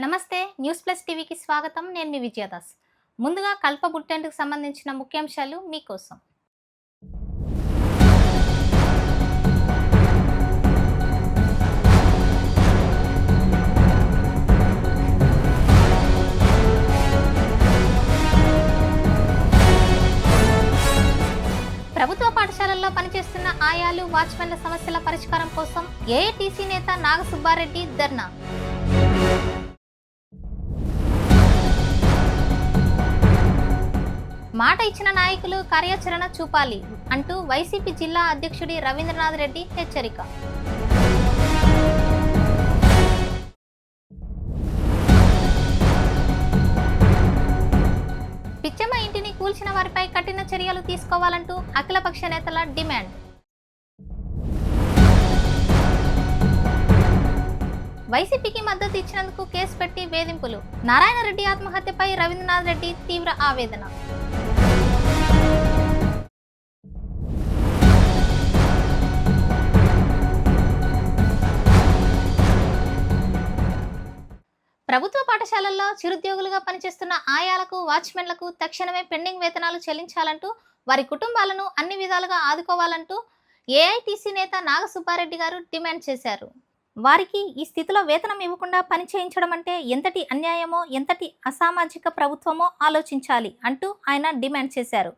నమస్తే news plus టీవీకి స్వాగతం. నేను మీ విజయదాస్. ముందుగా కల్ప బుట్టెంట్కు సంబంధించిన ముఖ్యాంశాలు మీకోసం. ప్రభుత్వ పాఠశాలల్లో పనిచేస్తున్న ఆయాలు వాచ్మెన్ల సమస్యల పరిష్కారం కోసం ఏఐటీసీ నేత నాగసుబ్బారెడ్డి ధర్నా. మాట ఇచ్చిన నాయకులు కార్యాచరణ చూపాలి అంటూ వైసీపీ జిల్లా అధ్యక్షుడి రవీంద్రనాథ్ రెడ్డి హెచ్చరిక. పిచ్చమ్మ ఇంటిని కూల్చిన వారిపై కఠిన చర్యలు తీసుకోవాలంటూ అఖిలపక్ష నేతల డిమాండ్. వైసీపీకి మద్దతు ఇచ్చినందుకు కేసు పెట్టి వేధింపులు. నారాయణ రెడ్డి ఆత్మహత్యపై రవీంద్రనాథ్ రెడ్డి తీవ్ర ఆవేదన. ప్రభుత్వ పాఠశాలల్లో చిరుద్యోగులుగా పనిచేస్తున్న ఆయాలకు వాచ్మెన్లకు తక్షణమే పెండింగ్ వేతనాలు చెల్లించాలంటూ వారి కుటుంబాలను అన్ని విధాలుగా ఆదుకోవాలంటూ ఏఐటీసీ నేత నాగసుబ్బారెడ్డి గారు డిమాండ్ చేశారు. వారికి ఈ స్థితిలో వేతనం ఇవ్వకుండా పని చేయించడం అంటే ఎంతటి అన్యాయమో ఎంతటి అసామాజిక ప్రభుత్వమో ఆలోచించాలి అంటూ ఆయన డిమాండ్ చేశారు.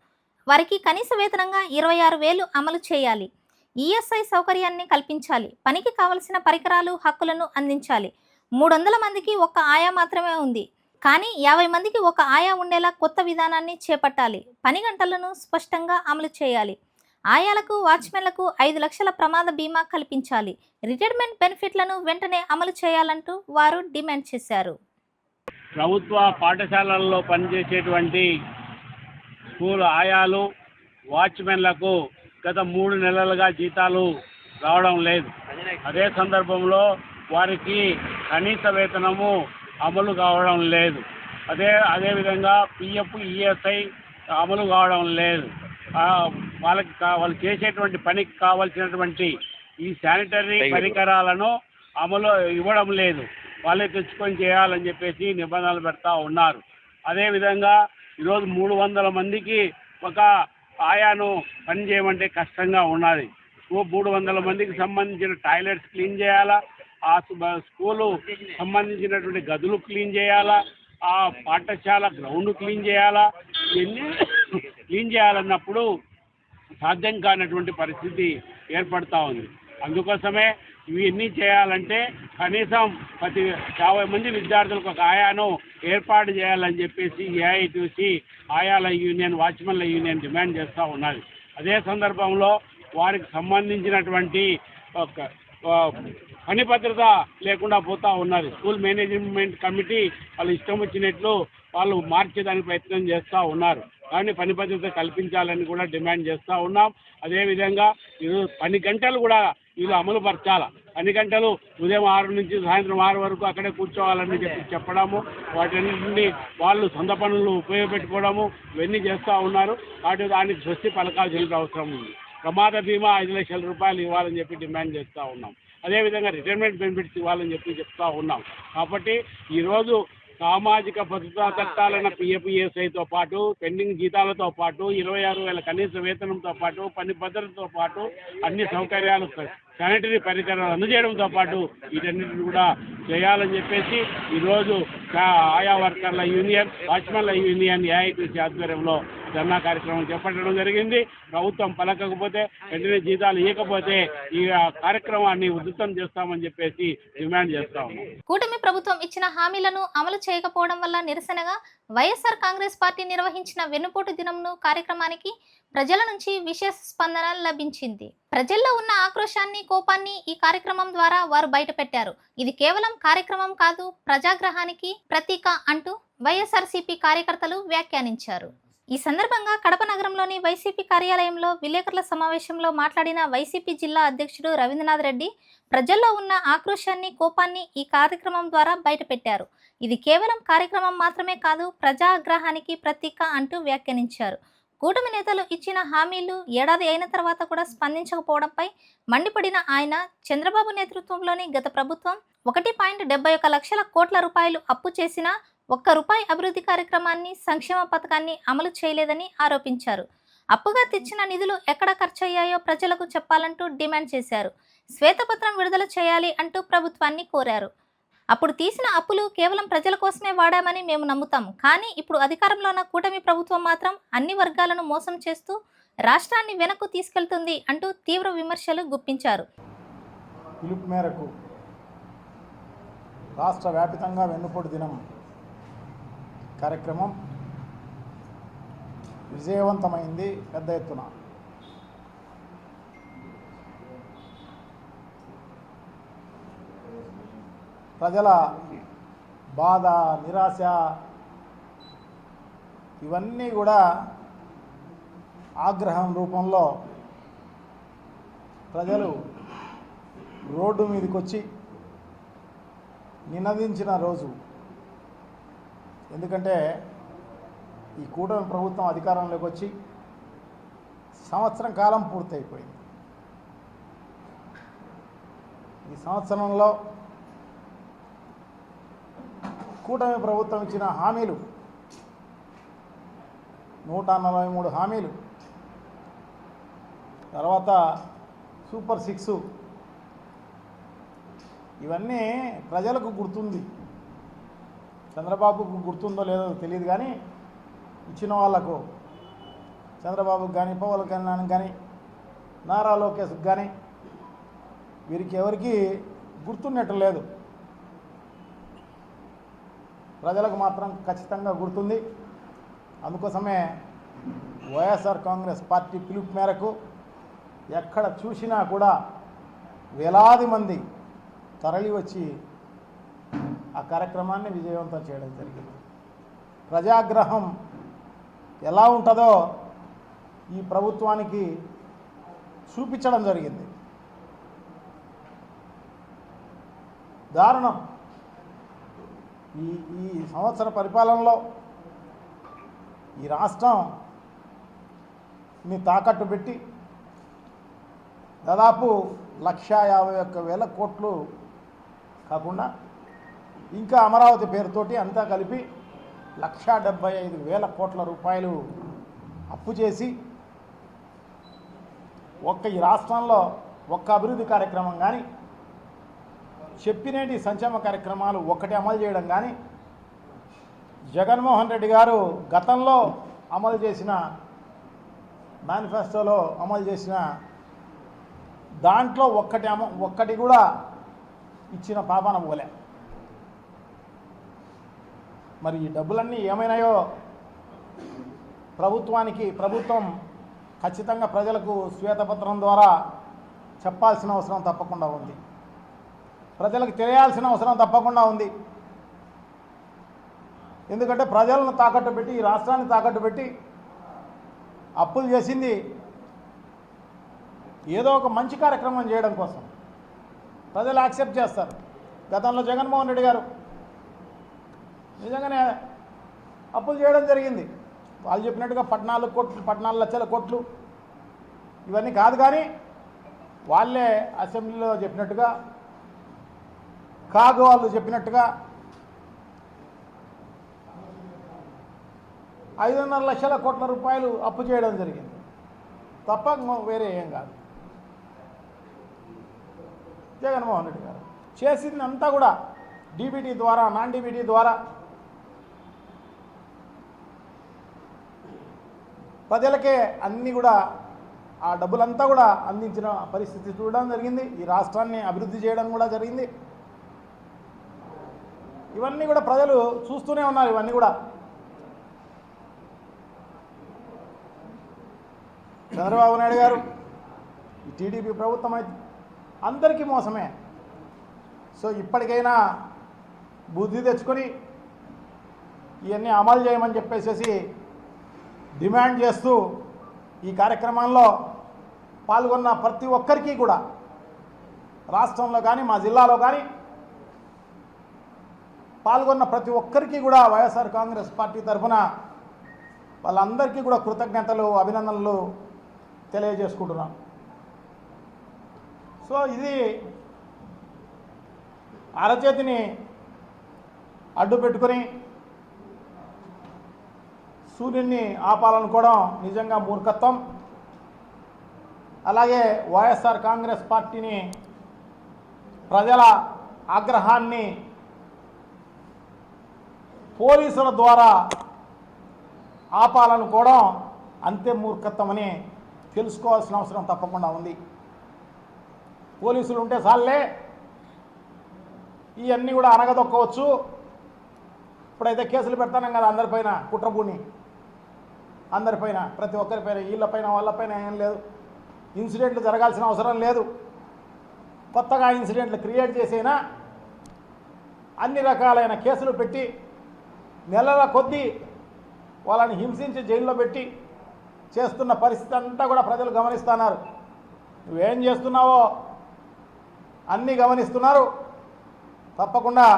వారికి కనీస వేతనంగా 26,000 అమలు చేయాలి. ఈఎస్ఐ సౌకర్యాన్ని కల్పించాలి. పనికి కావలసిన పరికరాలు హక్కులను అందించాలి. 300 మందికి ఒక్క ఆయా మాత్రమే ఉంది, కానీ 50 మందికి ఒక ఆయా ఉండేలా కొత్త విధానాన్ని చేపట్టాలి. పని గంటలను స్పష్టంగా అమలు చేయాలి. ఆయాలకు వాచ్మెన్లకు 5 లక్షల ప్రమాద బీమా కల్పించాలి. రిటైర్మెంట్ బెనిఫిట్లను వెంటనే అమలు చేయాలంటూ వారు డిమాండ్ చేశారు. ప్రభుత్వ పాఠశాలల్లో పనిచేసేటువంటి స్కూల్ ఆయాలు వాచ్మెన్లకు గత 3 నెలలుగా జీతాలు రావడం లేదు. అదే సందర్భంలో వారికి కనీస వేతనము అమలు కావడం లేదు. అదేవిధంగా పిఎఫ్ ఈఎస్ఐ అమలు కావడం లేదు. వాళ్ళు చేసేటువంటి పనికి కావాల్సినటువంటి ఈ శానిటరీ పరికరాలను అమలు ఇవ్వడం లేదు. వాళ్ళే తెచ్చుకొని చేయాలని చెప్పేసి నిబంధనలు పెడతా ఉన్నారు. అదేవిధంగా ఈరోజు 300 మందికి ఒక ఆయాను పని చేయమంటే కష్టంగా ఉన్నది. 300 మందికి సంబంధించిన టాయిలెట్స్ క్లీన్ చేయాలా, ఆ స్కూలు సంబంధించినటువంటి గదులు క్లీన్ చేయాలా, ఆ పాఠశాల గ్రౌండ్ క్లీన్ చేయాలా, ఇవన్నీ క్లీన్ చేయాలన్నప్పుడు సాధ్యం కానటువంటి పరిస్థితి ఏర్పడతా ఉంది. అందుకోసమే ఇవన్నీ చేయాలంటే కనీసం ప్రతి 50 మంది విద్యార్థులకు ఒక ఆయాను ఏర్పాటు చేయాలని చెప్పేసి ఏఐటీసీ ఆయాల యూనియన్ వాచ్మెన్ల యూనియన్ డిమాండ్ చేస్తూ ఉన్నది. అదే సందర్భంలో వారికి సంబంధించినటువంటి పని భద్రత లేకుండా పోతూ ఉన్నది. స్కూల్ మేనేజ్మెంట్ కమిటీ వాళ్ళు ఇష్టం వచ్చినట్లు వాళ్ళు మార్చేదానికి ప్రయత్నం చేస్తూ ఉన్నారు. కానీ పని భద్రత కల్పించాలని కూడా డిమాండ్ చేస్తూ ఉన్నాం. అదేవిధంగా ఈరోజు పని గంటలు కూడా వీళ్ళు అమలు పరచాలి. పని గంటలు ఉదయం 6 నుంచి సాయంత్రం 6 వరకు అక్కడే కూర్చోవాలని చెప్పడము, వాటిని వాళ్ళు సొంత పనులు ఉపయోగపెట్టుకోవడము ఇవన్నీ చేస్తూ ఉన్నారు. కాబట్టి దానికి స్వస్తి పలకాల్సిన అవసరం ఉంది. ప్రమాద బీమా 5 లక్షల రూపాయలు ఇవ్వాలని చెప్పి డిమాండ్ చేస్తూ ఉన్నాం. అదేవిధంగా రిటైర్మెంట్ బెనిఫిట్స్ ఇవ్వాలని చెప్పి చెప్తూ ఉన్నాం. కాబట్టి ఈరోజు సామాజిక భద్రతా చట్టాలైన పిఎఫ్ఈఎస్ఐతో పాటు పెండింగ్ జీతాలతో పాటు 26,000 కనీస వేతనంతో పాటు పని భద్రతతో పాటు అన్ని సౌకర్యాలు శానిటరీ పరికరాలు అందజేయడంతో పాటు వీటన్నిటిని కూడా చేయాలని చెప్పేసి ఈరోజు ఆయా వర్కర్ల యూనియన్ వాచ్మెన్ల యూనియన్ ఏఐటీసీ ఆధ్వర్యంలో ధర్నా కార్యక్రమం చేపట్టడం జరిగింది. ప్రభుత్వం పలకకపోతే వెంటనే జీతాలు ఇవ్వకపోతే ఈ కార్యక్రమాన్ని ఉధృతం చేస్తామని చెప్పేసి డిమాండ్ చేస్తా ఉన్నాం. కూటమి ప్రభుత్వం ఇచ్చిన హామీలను అమలు చేయకపోవడం వల్ల నిరసనగా వైఎస్ఆర్ కాంగ్రెస్ పార్టీ నిర్వహించిన వెన్నుపోటు దినంను కార్యక్రమానికి ప్రజల నుంచి విశేష స్పందన లభించింది. ప్రజల్లో ఉన్న ఆక్రోశాన్ని కోపాన్ని ఈ కార్యక్రమం ద్వారా వారు బయటపెట్టారు. ఇది కేవలం కార్యక్రమం కాదు, ప్రజాగ్రహానికి ప్రతీక అంటూ వైఎస్ఆర్సీపీ కార్యకర్తలు వ్యాఖ్యానించారు. ఈ సందర్భంగా కడప నగరంలోని వైసీపీ కార్యాలయంలో విలేకరుల సమావేశంలో మాట్లాడిన వైసీపీ జిల్లా అధ్యక్షుడు రవీంద్రనాథ్ రెడ్డి ప్రజల్లో ఉన్న ఆక్రోశాన్ని కోపాన్ని ఈ కార్యక్రమం ద్వారా బయటపెట్టారు. ఇది కేవలం కార్యక్రమం మాత్రమే కాదు, ప్రజాగ్రహానికి ప్రతీక అంటూ వ్యాఖ్యానించారు. కూటమి నేతలు ఇచ్చిన హామీలు ఏడాది అయిన తర్వాత కూడా స్పందించకపోవడంపై మండిపడిన ఆయన చంద్రబాబు నేతృత్వంలోని గత ప్రభుత్వం 1.71 లక్షల కోట్ల రూపాయలు అప్పు చేసినా ఒక్క రూపాయి అభివృద్ధి కార్యక్రమాన్ని సంక్షేమ పథకాన్ని అమలు చేయలేదని ఆరోపించారు. అప్పుగా తెచ్చిన నిధులు ఎక్కడ ఖర్చయ్యాయో ప్రజలకు చెప్పాలంటూ డిమాండ్ చేశారు. శ్వేతపత్రం విడుదల చేయాలి అంటూ ప్రభుత్వాన్ని కోరారు. అప్పుడు తీసిన అప్పులు కేవలం ప్రజల కోసమే వాడామని మేము నమ్ముతాం. కానీ ఇప్పుడు అధికారంలో ఉన్న కూటమి ప్రభుత్వం మాత్రం అన్ని వర్గాలను మోసం చేస్తూ రాష్ట్రాన్ని వెనక్కు తీసుకెళ్తుంది అంటూ తీవ్ర విమర్శలు గుప్పించారు. పిలుపు మేరకు రాష్ట్ర వ్యాపితంగా వెన్నుపోటు దినం కార్యక్రమం విజయవంతమైంది. పెద్ద ఎత్తున ప్రజల బాధ, నిరాశ ఇవన్నీ కూడా ఆగ్రహం రూపంలో ప్రజలు రోడ్డు మీదకి వచ్చి నినదించిన రోజు. ఎందుకంటే ఈ కూటమి ప్రభుత్వం అధికారంలోకి వచ్చి సంవత్సరం కాలం పూర్తయిపోయింది. ఈ సంవత్సరంలో కూటమి ప్రభుత్వం ఇచ్చిన హామీలు 143 హామీలు, తర్వాత సూపర్ 6 ఇవన్నీ ప్రజలకు గుర్తుంది. చంద్రబాబుకు గుర్తుందో లేదో తెలియదు, కానీ ఇచ్చిన వాళ్లకు చంద్రబాబుకు కానీ, పవన్ కళ్యాణ్ కానీ, నారా లోకేష్కి కానీ వీరికి ఎవరికి గుర్తున్నట్టు లేదు. ప్రజలకు మాత్రం ఖచ్చితంగా గుర్తుంది. అందుకోసమే వైఎస్ఆర్ కాంగ్రెస్ పార్టీ పిలుపు మేరకు ఎక్కడ చూసినా కూడా వేలాది మంది తరలి వచ్చి ఆ కార్యక్రమాన్ని విజయవంతం చేయడం జరిగింది. ప్రజాగ్రహం ఎలా ఉంటుందో ఈ ప్రభుత్వానికి చూపించడం జరిగింది. దారుణం. ఈ సంవత్సర పరిపాలనలో ఈ రాష్ట్రంని తాకట్టు పెట్టి దాదాపు 1,51,000 కోట్లు కాకుండా ఇంకా అమరావతి పేరుతోటి అంతా కలిపి 1,75,000 కోట్ల రూపాయలు అప్పు చేసి ఈ రాష్ట్రంలో ఒక్క అభివృద్ధి కార్యక్రమం కానీ, చెప్పినేటి సంక్షేమ కార్యక్రమాలు ఒక్కటి అమలు చేయడం కానీ, జగన్మోహన్ రెడ్డి గారు గతంలో అమలు చేసిన మేనిఫెస్టోలో అమలు చేసిన దాంట్లో ఒక్కటి కూడా ఇచ్చిన పాపాన పోలే. మరి ఈ డబ్బులన్నీ ఏమైనాయో ప్రభుత్వం ఖచ్చితంగా ప్రజలకు శ్వేతపత్రం ద్వారా చెప్పాల్సిన అవసరం తప్పకుండా ఉంది. ప్రజలకు తెలియాల్సిన అవసరం తప్పకుండా ఉంది. ఎందుకంటే ప్రజలను తాకట్టు పెట్టి, ఈ రాష్ట్రాన్ని తాకట్టు పెట్టి అప్పులు చేసింది ఏదో ఒక మంచి కార్యక్రమం చేయడం కోసం. ప్రజలు యాక్సెప్ట్ చేస్తారు. గతంలో జగన్మోహన్ రెడ్డి గారు నిజంగానే అప్పులు చేయడం జరిగింది. వాళ్ళు చెప్పినట్టుగా 14 లక్షల కోట్లు ఇవన్నీ కాదు, కానీ వాళ్ళే అసెంబ్లీలో చెప్పినట్టుగా, కాగు వాళ్ళు చెప్పినట్టుగా 5.5 లక్షల కోట్ల రూపాయలు అప్పు చేయడం జరిగింది. తప్ప వేరే ఏం కాదు. జగన్మోహన్ రెడ్డి గారు చేసింది అంతా కూడా డీబీటీ ద్వారా, నాన్ డీబీటీ ద్వారా ప్రజలకే అన్నీ కూడా ఆ డబ్బులంతా కూడా అందించిన పరిస్థితి చూడడం జరిగింది. ఈ రాష్ట్రాన్ని అభివృద్ధి చేయడం కూడా జరిగింది. ఇవన్నీ కూడా ప్రజలు చూస్తూనే ఉన్నారు. ఇవన్నీ కూడా చంద్రబాబు నాయుడు గారు, ఈ టీడీపీ ప్రభుత్వం అయితే అందరికీ మోసమే. సో ఇప్పటికైనా బుద్ధి తెచ్చుకొని ఇవన్నీ అమలు చేయమని చెప్పేసి డిమాండ్ చేస్తూ ఈ కార్యక్రమంలో పాల్గొన్న ప్రతి ఒక్కరికి కూడా, రాష్ట్రంలో కానీ మా జిల్లాలో కానీ పాల్గొన్న ప్రతి ఒక్కరికి కూడా వైఎస్ఆర్ కాంగ్రెస్ పార్టీ తరఫున వాళ్ళందరికీ కూడా కృతజ్ఞతలు, అభినందనలు తెలియజేసుకుంటున్నాం. సో ఇది అరచేతిని అడ్డు పెట్టుకొని సూర్యుడిని ఆపాలనుకోవడం నిజంగా మూర్ఖత్వం. అలాగే వైఎస్ఆర్ కాంగ్రెస్ పార్టీని, ప్రజల ఆగ్రహాన్ని పోలీసుల ద్వారా ఆపాలనుకోవడం అంతే మూర్ఖత్వమని తెలుసుకోవాల్సిన అవసరం తప్పకుండా ఉంది. పోలీసులు ఉంటే చాలే ఇవన్నీ కూడా అనగదొక్కవచ్చు. ఇప్పుడైతే కేసులు పెడతాం కదా అందరిపైన, కుట్రబూని అందరిపైన, ప్రతి ఒక్కరిపైన, వీళ్ళపైన వాళ్ళపైన ఏం లేదు. ఇన్సిడెంట్లు జరగాల్సిన అవసరం లేదు. కొత్తగా ఇన్సిడెంట్లు క్రియేట్ చేసైనా అన్ని రకాలైన కేసులు పెట్టి నెలల కొద్దీ వాళ్ళని హింసించి జైల్లో పెట్టి చేస్తున్న పరిస్థితి అంతా కూడా ప్రజలు గమనిస్తున్నారు. నువ్వేం చేస్తున్నావో అన్నీ గమనిస్తున్నారు. తప్పకుండా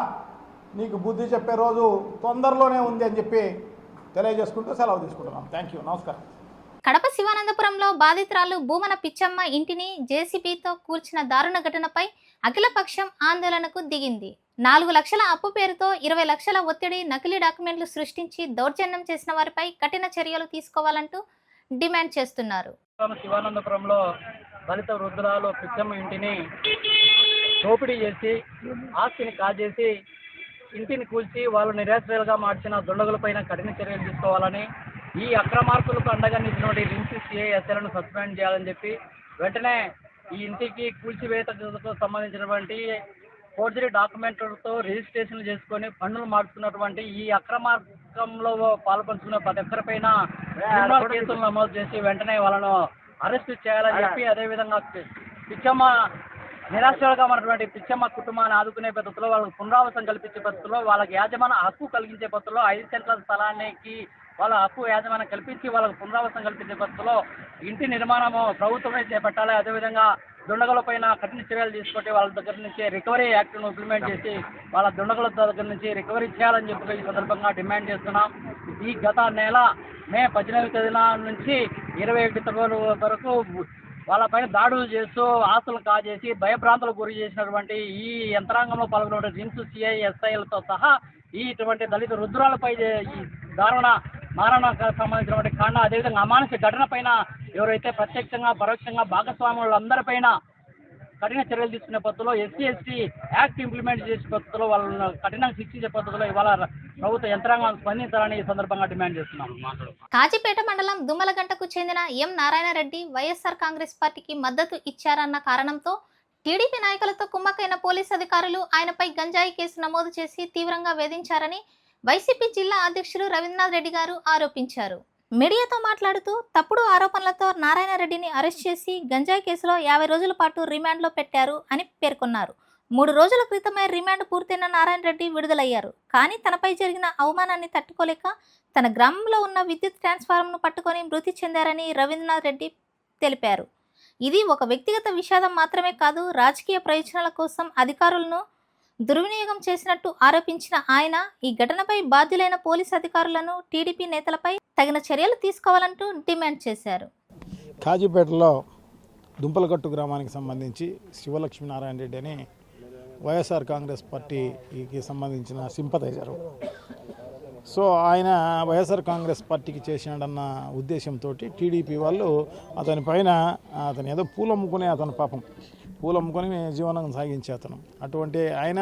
నీకు బుద్ధి చెప్పే రోజు తొందరలోనే ఉంది అని చెప్పి తెలియజేసుకుంటూ సెలవు తీసుకుంటున్నాం. థ్యాంక్ యూ, నమస్కారం. కడప శివానందపురంలో బాధితురాలు భూమన పిచ్చమ్మ ఇంటిని జేసీబీతో కూల్చిన దారుణ ఘటనపై అఖిలపక్షం ఆందోళనకు దిగింది. 4 లక్షల అప్పు పేరుతో 20 లక్షల ఒత్తిడి, నకిలీ డాక్యుమెంట్లు సృష్టించి దౌర్జన్యం చేసిన వారిపై కఠిన చర్యలు తీసుకోవాలంటూ డిమాండ్ చేస్తున్నారు. శివానందపురంలో దళిత వృద్ధురాలు పిచ్చమ్మ ఇంటిని దోపిడీ చేసి, ఆస్తిని కాజేసి, ఇంటిని కూల్చి వాళ్ళు నిరాశ్రయాలుగా మార్చిన దుండగులపైన కఠిన చర్యలు తీసుకోవాలని, ఈ అక్రమార్కులకు అండగా నిలిచినటువంటి రిమ్స్ సిఐఎస్ఐలను సస్పెండ్ చేయాలని చెప్పి వెంటనే ఈ ఇంటికి కూల్చివేతకు సంబంధించినటువంటి ఫోర్జరీ డాక్యుమెంట్లతో రిజిస్ట్రేషన్లు చేసుకొని పన్నులు మార్చుకున్నటువంటి ఈ అక్రమార్గంలో పాల్పంచుకున్న ప్రతి ఒక్కరిపైన క్రిమినల్ కేసులు నమోదు చేసి వెంటనే వాళ్ళను అరెస్టు చేయాలని చెప్పి, అదేవిధంగా పిచ్చమ్మ నిరాశ్రయాలుగా ఉన్నటువంటి పిచ్చమ్మ కుటుంబాన్ని ఆదుకునే పద్ధతిలో, వాళ్ళకి పునరావాసం కల్పించే పద్ధతిలో, వాళ్ళకి యాజమాన్య హక్కు కలిగించే పద్ధతిలో 5 సెంట్ల స్థలానికి వాళ్ళ హక్కు యాజమాన్యం కల్పించి వాళ్ళకు పునరావాసం కల్పించే పద్ధతిలో ఇంటి నిర్మాణము ప్రభుత్వమే చేపట్టాలి. అదేవిధంగా దుండగులపైన కఠిన చర్యలు తీసుకుంటే వాళ్ళ దగ్గర నుంచి రికవరీ యాక్ట్ను ఇంప్లిమెంట్ చేసి వాళ్ళ దుండగుల దగ్గర నుంచి రికవరీ చేయాలని చెప్పి ఈ సందర్భంగా డిమాండ్ చేస్తున్నాం. ఈ గత నెల మే 18వ తేదీన నుంచి 21 తేదీ వరకు వాళ్ళపైన దాడులు చేస్తూ ఆస్తులు కాజేసి భయభ్రాంతులకు గురి చేసినటువంటి ఈ యంత్రాంగంలో పాల్గొన్న రిమ్స్ సిఐఎస్ఐలతో సహా ఇటువంటి దళిత రుద్రాలపై ఈ దారుణ మారణకు సంబంధించినటువంటి కాండ, అదేవిధంగా అమానుష ఘటన పైన ఎవరైతే ప్రత్యక్షంగా పరోక్షంగా భాగస్వాములందరిపైన కఠిన చర్యలు తీసుకునే పద్ధతిలో, ఎస్సీ ఎస్టీ యాక్ట్ ఇంప్లిమెంట్ చేసే పద్ధతిలో వాళ్ళను కఠినంగా శిక్షించే పద్ధతిలో ఇవాళ ప్రభుత్వ యంత్రాంగం స్పందించాలని ఈ సందర్భంగా డిమాండ్ చేస్తున్నాం. కాజీపేట మండలం దుమ్మలగంటకు చెందిన ఎం నారాయణరెడ్డి వైఎస్ఆర్ కాంగ్రెస్ పార్టీకి మద్దతు ఇచ్చారన్న కారణంతో టీడీపీ నాయకులతో కుమ్మక్కైన పోలీసు అధికారులు ఆయనపై గంజాయి కేసు నమోదు చేసి తీవ్రంగా వేధించారని వైసీపీ జిల్లా అధ్యక్షులు రవీంద్రనాథ్ రెడ్డి గారు ఆరోపించారు. మీడియాతో మాట్లాడుతూ తప్పుడు ఆరోపణలతో నారాయణరెడ్డిని అరెస్ట్ చేసి గంజాయి కేసులో 50 రోజుల పాటు రిమాండ్లో పెట్టారు అని పేర్కొన్నారు. 3 రోజుల క్రితమే రిమాండ్ పూర్తయిన నారాయణరెడ్డి విడుదలయ్యారు. కానీ తనపై జరిగిన అవమానాన్ని తట్టుకోలేక తన గ్రామంలో ఉన్న విద్యుత్ ట్రాన్స్ఫార్మర్ను పట్టుకొని మృతి చెందారని రవీంద్రనాథ్ రెడ్డి తెలిపారు. ఇది ఒక వ్యక్తిగత విషాదం మాత్రమే కాదు, రాజకీయ ప్రయోజనాల కోసం అధికారులను దుర్వినియోగం చేసినట్టు ఆరోపించిన ఆయన ఈ ఘటనపై బాధ్యులైన పోలీసు అధికారులను, టీడీపీ నేతలపై తగిన చర్యలు తీసుకోవాలంటూ డిమాండ్ చేశారు. కాజీపేటలో దుంపలగట్టు గ్రామానికి సంబంధించి శివలక్ష్మీనారాయణ రెడ్డి అని వైఎస్ఆర్ కాంగ్రెస్ పార్టీకి సంబంధించిన సింపథైజరు. సో ఆయన వైఎస్ఆర్ కాంగ్రెస్ పార్టీకి చేసినాడన్న ఉద్దేశంతో టీడీపీ వాళ్ళు అతని పైన, అతను ఏదో పూలు అమ్ముకునే, అతను పాపం పూలు అమ్ముకొని జీవనం సాగించే అతను, అటువంటి ఆయన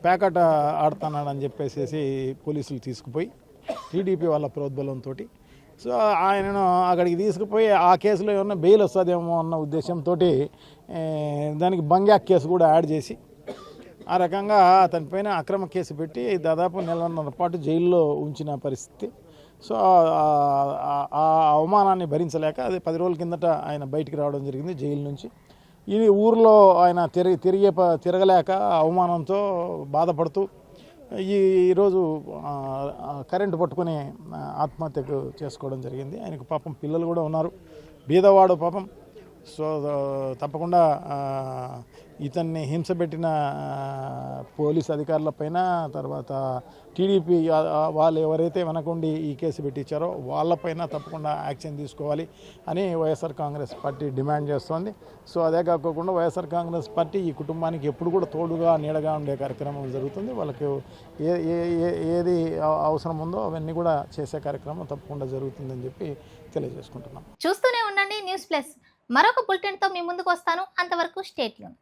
ప్యాకెట్ ఆడుతున్నాడని చెప్పేసి పోలీసులు తీసుకుపోయి టీడీపీ వాళ్ళ ప్రోద్బలంతో సో ఆయనను అక్కడికి తీసుకుపోయి ఆ కేసులో ఏమన్నా బెయిల్ వస్తుందేమో అన్న ఉద్దేశంతో దానికి బంగ్యాక్ కేసు కూడా యాడ్ చేసి ఆ రకంగా అతని పైన అక్రమ కేసు పెట్టి దాదాపు 1.5 నెలల పాటు జైల్లో ఉంచిన పరిస్థితి. సో ఆ అవమానాన్ని భరించలేక అది 10 రోజుల కిందట ఆయన బయటికి రావడం జరిగింది జైలు నుంచి. ఈ ఊరిలో ఆయన తిరగలేక అవమానంతో బాధపడుతూ ఈరోజు కరెంటు పట్టుకుని ఆత్మహత్యకు చేసుకోవడం జరిగింది. ఆయనకు పాపం పిల్లలు కూడా ఉన్నారు, బీదవాడు పాపం. సో తప్పకుండా ఇతన్ని హింసపెట్టిన పోలీస్ అధికారులపైన, తర్వాత టీడీపీ వాళ్ళు ఎవరైతే వెనకుండి ఈ కేసు పెట్టించారో వాళ్ళపైన తప్పకుండా యాక్షన్ తీసుకోవాలి అని వైఎస్ఆర్ కాంగ్రెస్ పార్టీ డిమాండ్ చేస్తోంది. సో అదే కాకుండా వైఎస్ఆర్ కాంగ్రెస్ పార్టీ ఈ కుటుంబానికి ఎప్పుడు కూడా తోడుగా నీడగా ఉండే కార్యక్రమం జరుగుతుంది. వాళ్ళకి ఏది అవసరం ఉందో అవన్నీ కూడా చేసే కార్యక్రమం తప్పకుండా జరుగుతుందని చెప్పి తెలియజేసుకుంటున్నాం. చూస్తూనే ఉండండి న్యూస్ ప్లస్. మరొక బులెటిన్తో మీ ముందుకు వస్తాను. అంతవరకు స్టే ట్యూన్.